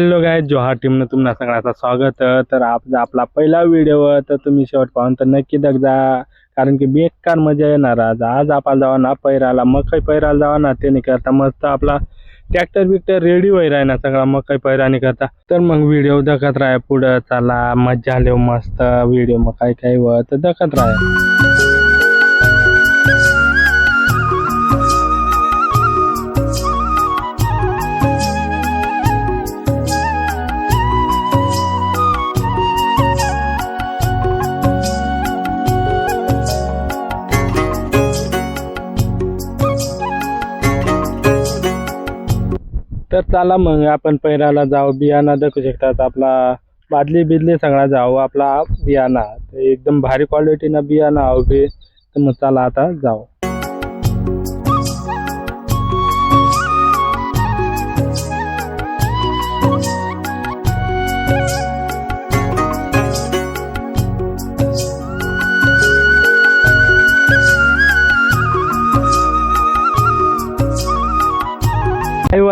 Hello guys, जोहार टीमनं तुम्हाला सगळ्यांचं स्वागत. तर आपला पहिला व्हिडिओ तर तुम्ही शेवट पाहून तर नक्की बघा, कारण की बेकार मजा येणार. आज आपण जावा ना पैराला, मकई पैराला जावा ना. ते करता मस्त आपला ट्रॅक्टर बिक्टर रेडी होई राही ना सगळा मकई पैराने करता. तर मग व्हिडिओ दखत राहा, पुढं चला मजा आली मस्त व्हिडिओ. मग काय काय व तर दखत राहा. तर चला मग आपण पैराला जाऊ. बियाणा दाखवू शकतात आपला बादली बिदली सगळा जाऊ आपला बियाणा. एकदम भारी क्वालिटीना बियाणा हवे. तर मग चला आता जाऊ.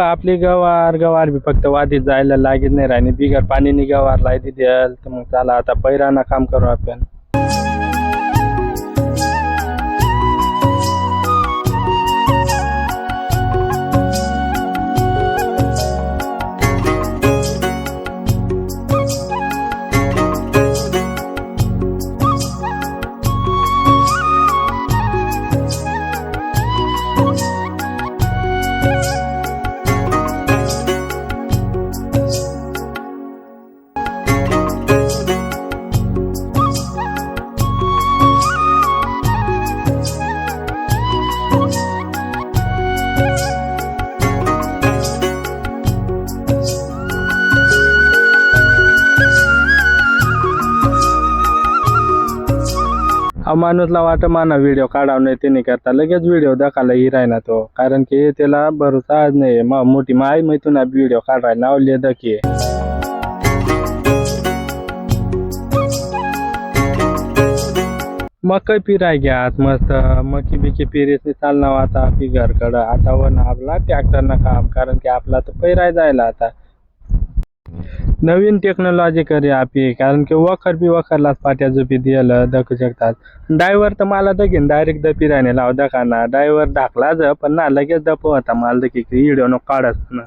आपली गवार बी फक्त वादीत जायला लागत नाही राहिली. बिगर पाणीनी गवार लायती द्याल. तर मग चला आता पैराना काम करू आपण. माणूसला वाटत माना व्हिडिओ काढाव नाही ते नाही करता लगेच व्हिडिओ दाखवला ही राहिना तो, कारण की त्याला भरोसा आज नाही. मोठी माय मैथून व्हिडिओ काढाय नावले दकी. मकई पिराय घ्या मस्त. मकी बिकी पिरेच चालना आता पिघरकडं आता व ना आपला ट्रॅक्टर ना काम, कारण की आपला तर पैराय जायला आता नवीन टेक्नॉलॉजी करे आपली. कारण की वखर बी वखरलाच पाट्या झोपी दिलं दाखवू शकतात. ड्रायव्हर तर मला दगीन डायरेक्ट दपी राहणे लाव दखाना. ड्रायव्हर ढाकला ज पण ना लगेच दप होता मला दकी व्हिडिओ न काढत ना.